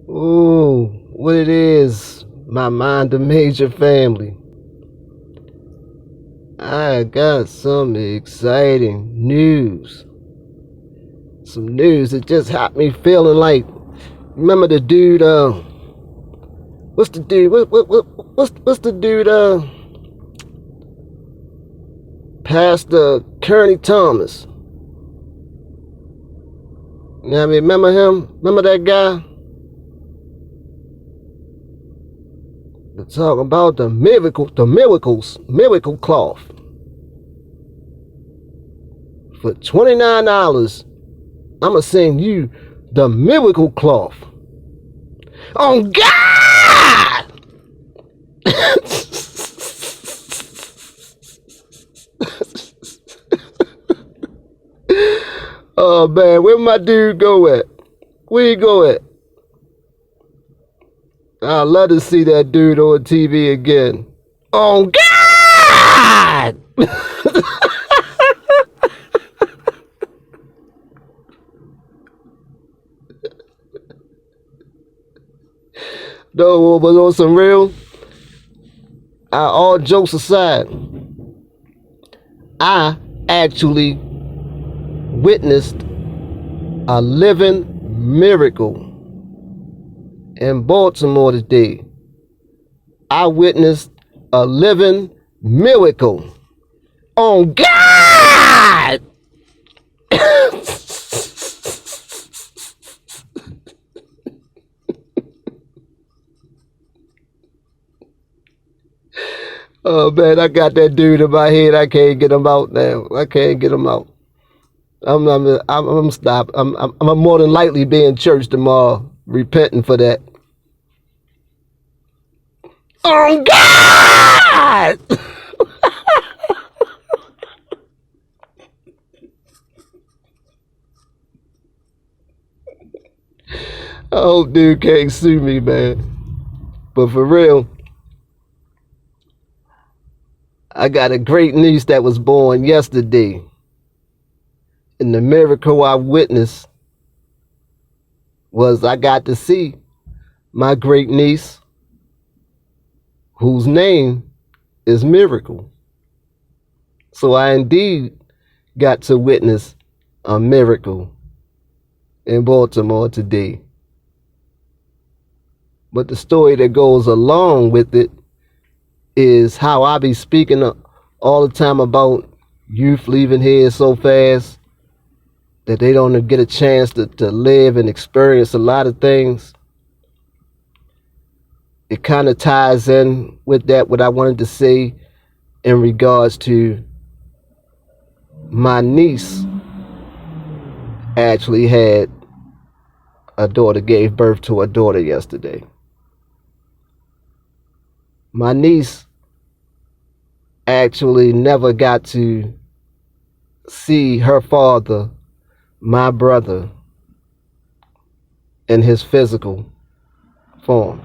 Ooh, what it is, my mind a major family. I got some exciting news. Some news that just had me feeling like, remember the dude, what's the dude, what's the dude, Pastor Kearney Thomas. You know what I mean? Remember him? Remember that guy? They're talking about the miracle cloth. For $29, I'ma send you the miracle cloth. Oh God! Oh man, where my dude go at? Where he go at? I'd love to see that dude on TV again. Oh God! No, but on some real, all jokes aside, I actually witnessed a living miracle in Baltimore today. I witnessed a living miracle. Oh God! Oh man, I got that dude in my head. I can't get him out now. I can't get him out. I'm stop. I'm more than likely be in church tomorrow, repenting for that. Oh God! I hope dude can't sue me, man. But for real, I got a great niece that was born yesterday. And the miracle I witnessed was I got to see my great niece, whose name is Miracle. So I indeed got to witness a miracle in Baltimore today. But the story that goes along with it is how I be speaking all the time about youth leaving here so fast that they don't get a chance to live and experience a lot of things. It kind of ties in with that, what I wanted to say in regards to my niece actually had a daughter, gave birth to a daughter yesterday. My niece actually never got to see her father, my brother, in his physical form.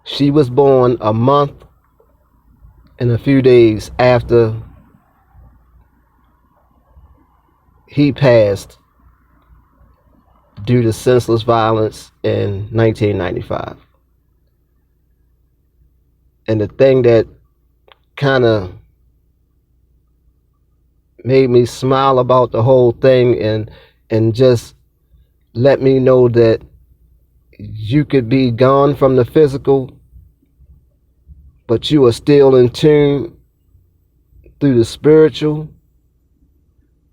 She was born a month and a few days after he passed due to senseless violence in 1995. And the thing that kind of made me smile about the whole thing and just let me know that you could be gone from the physical, but you are still in tune through the spiritual,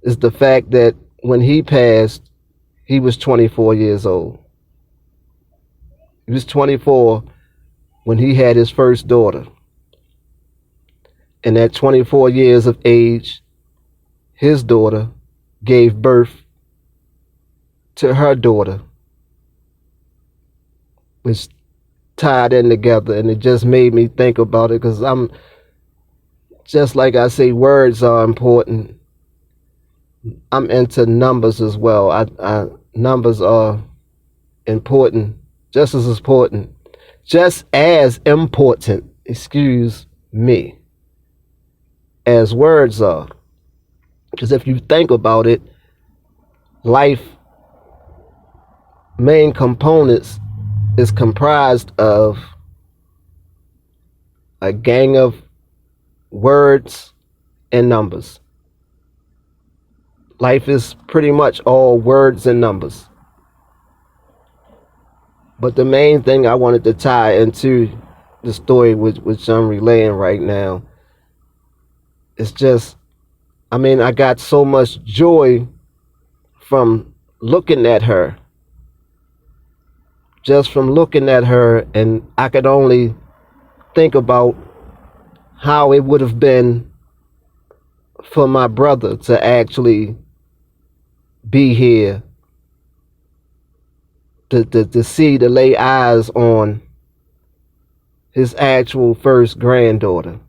is the fact that when he passed, he was 24 years old. He was 24 when he had his first daughter. And at 24 years of age, his daughter gave birth to her daughter, which tied in together. And it just made me think about it, because I'm, just like I say, words are important. I'm into numbers as well. Numbers are important, just as important, excuse me, as words are. Because if you think about it, life main components is comprised of a gang of words and numbers. Life is pretty much all words and numbers. But the main thing I wanted to tie into the story which I'm relaying right now is just, I got so much joy from looking at her. Just from looking at her, and I could only think about how it would have been for my brother to actually be here, to see, to lay eyes on his actual first granddaughter,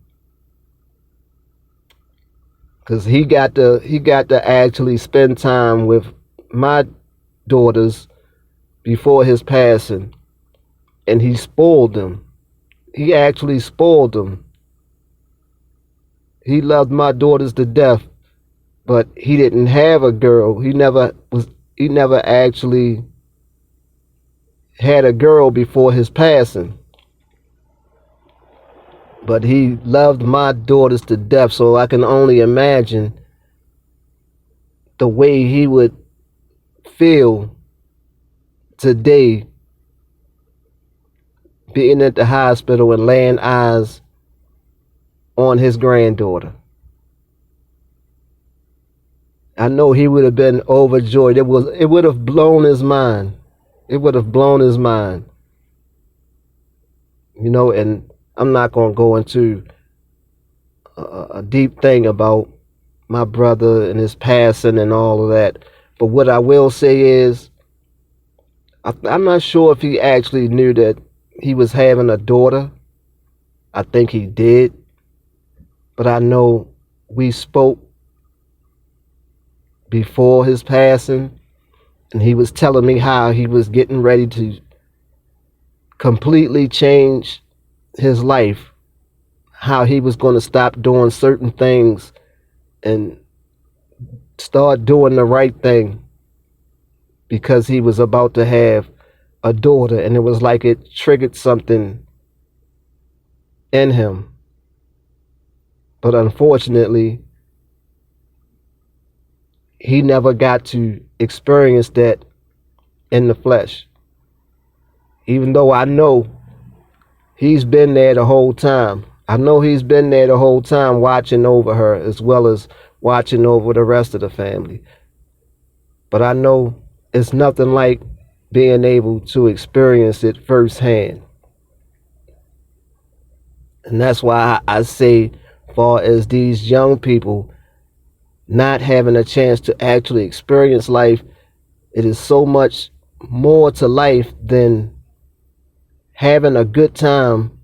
because he got to actually spend time with my daughters before his passing, and he spoiled them. He actually spoiled them. He loved my daughters to death, but he didn't have a girl. He never actually had a girl before his passing. But he loved my daughters to death, so I can only imagine the way he would feel today being at the hospital and laying eyes on his granddaughter. I know he would have been overjoyed. It would have blown his mind. It would have blown his mind. And I'm not going to go into a deep thing about my brother and his passing and all of that. But what I will say is, I'm not sure if he actually knew that he was having a daughter. I think he did. But I know we spoke before his passing, and he was telling me how he was getting ready to completely change his life, how he was going to stop doing certain things and start doing the right thing, because he was about to have a daughter, and it was like it triggered something in him. But unfortunately, he never got to experience that in the flesh. Even though I know he's been there the whole time. I know he's been there the whole time watching over her as well as watching over the rest of the family. But I know it's nothing like being able to experience it firsthand. And that's why I say, far as these young people not having a chance to actually experience life, it is so much more to life than having a good time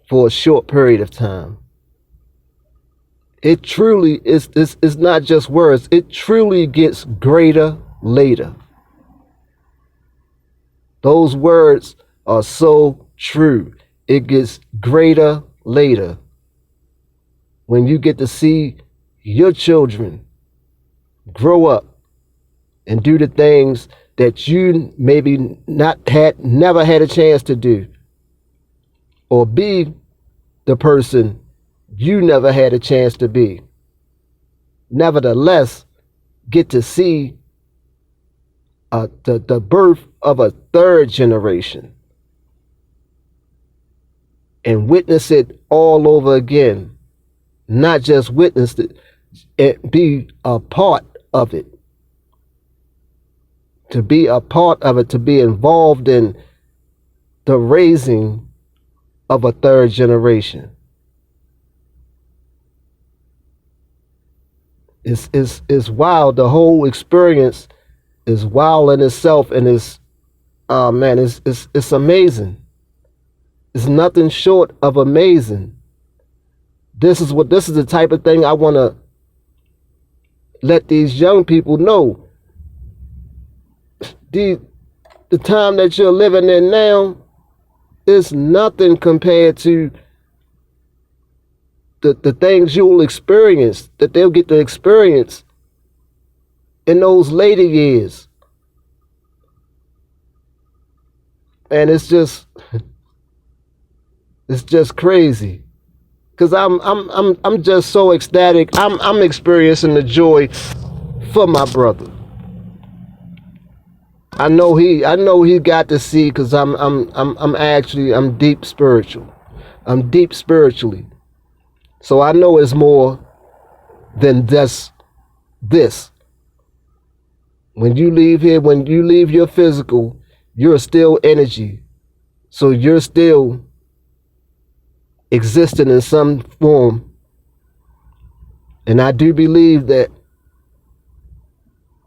for a short period of time. It truly is, it's not just words. It truly gets greater later. Those words are so true. It gets greater later when you get to see your children grow up and do the things that you maybe never had a chance to do, or be the person you never had a chance to be. Nevertheless, get to see the birth of a third generation and witness it all over again. Not just witness it, be a part of it. To be a part of it, to be involved in the raising of a third generation. It's wild. The whole experience is wild in itself, and it's amazing. It's nothing short of amazing. This is the type of thing I want to let these young people know. The time that you're living in now is nothing compared to the things you'll experience, that they'll get to experience in those later years. And it's just crazy. Cause I'm just so ecstatic. I'm experiencing the joy for my brother. I know he got to see, cause I'm deep spiritual. I'm deep spiritually. So I know it's more than just this. When you leave here, when you leave your physical, you're still energy. So you're still existing in some form. And I do believe that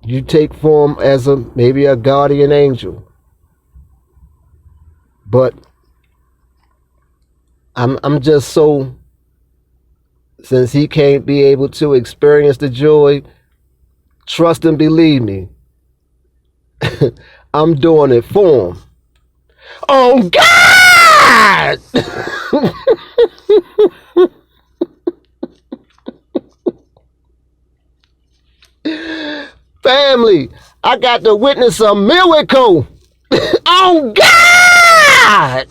you take form as maybe a guardian angel. But I'm just so, since he can't be able to experience the joy, trust and believe me, I'm doing it for him. Oh God! Family, I got to witness a miracle. Oh God!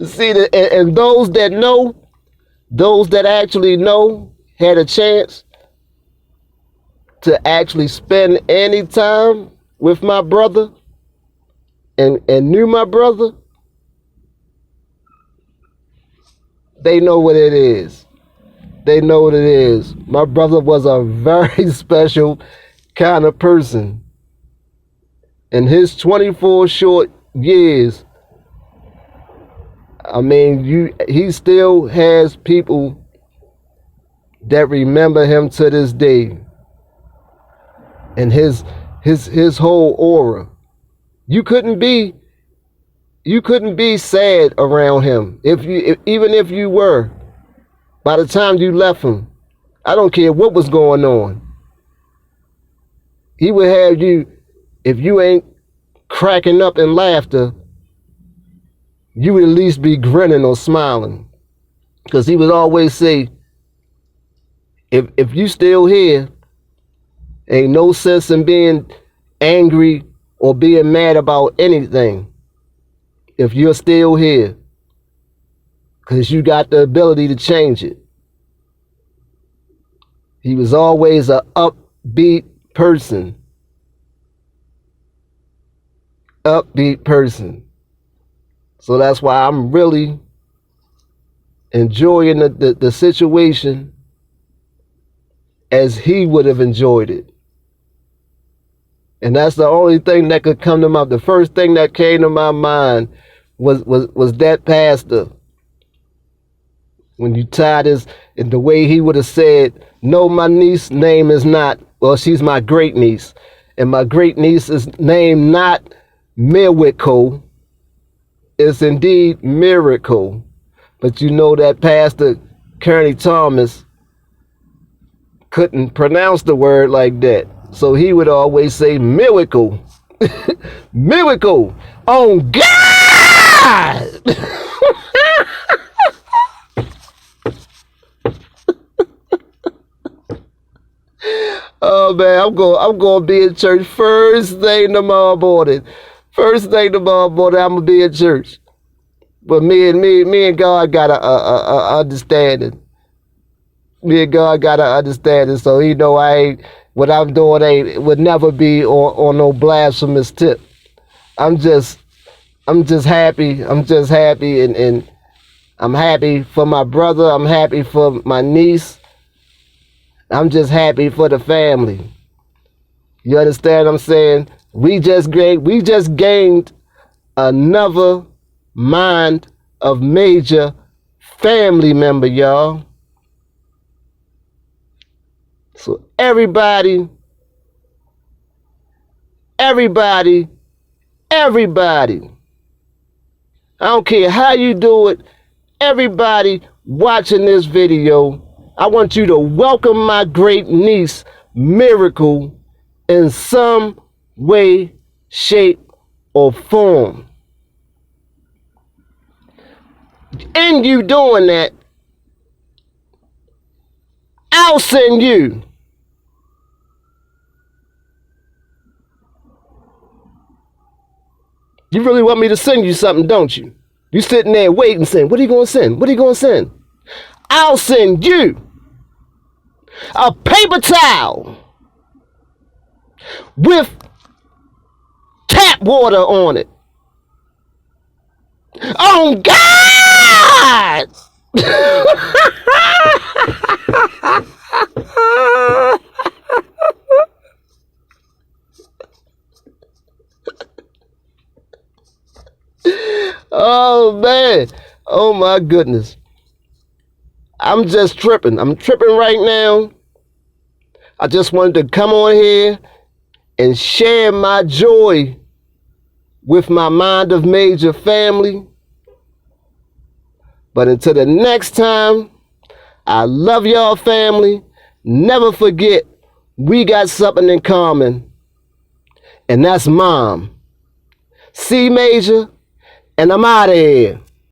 See, and those that know, those that actually know, had a chance to actually spend any time with my brother and knew my brother, they know what it is. They know what it is. My brother was a very special kind of person. In his 24 short years, I mean, he still has people that remember him to this day. And his whole aura. You couldn't be sad around him even if you were. By the time you left him, I don't care what was going on. He would have you, if you ain't cracking up in laughter, you would at least be grinning or smiling. Because he would always say, if you still here, ain't no sense in being angry or being mad about anything if you're still here. Because you got the ability to change it. He was always an upbeat person. Upbeat person. So that's why I'm really enjoying the situation as he would have enjoyed it. And that's the only thing that could come to my, the first thing that came to my mind was that pastor. When you tied his, and the way he would have said, no, my niece's name is not, well, she's my great niece. And my great niece's name not Miracle. It's indeed Miracle. But you know that Pastor Kearney Thomas couldn't pronounce the word like that. So he would always say miracle. Miracle. Oh God! Oh man, I'm going to be in church first thing tomorrow morning. First thing tomorrow morning, I'm gonna be in church. But me and God got a understanding. Me and God got an understanding, so he know I ain't, what I'm doing would never be on no blasphemous tip. I'm just happy. I'm just happy, and I'm happy for my brother. I'm happy for my niece. I'm just happy for the family. You understand what I'm saying? We just gained another mind of major family member, y'all. So everybody, I don't care how you do it, everybody watching this video, I want you to welcome my great niece, Miracle, in some way, shape, or form. And you doing that, I'll send you You really want me to send you something, don't you? You sitting there waiting, saying, what are you going to send? What are you going to send? I'll send you a paper towel with tap water on it. Oh, God! Oh, man. Oh, my goodness. I'm just tripping. I'm tripping right now. I just wanted to come on here and share my joy with my Mind of Major family. But until the next time, I love y'all family. Never forget, we got something in common. And that's Mom. C Major, and I'm out of here.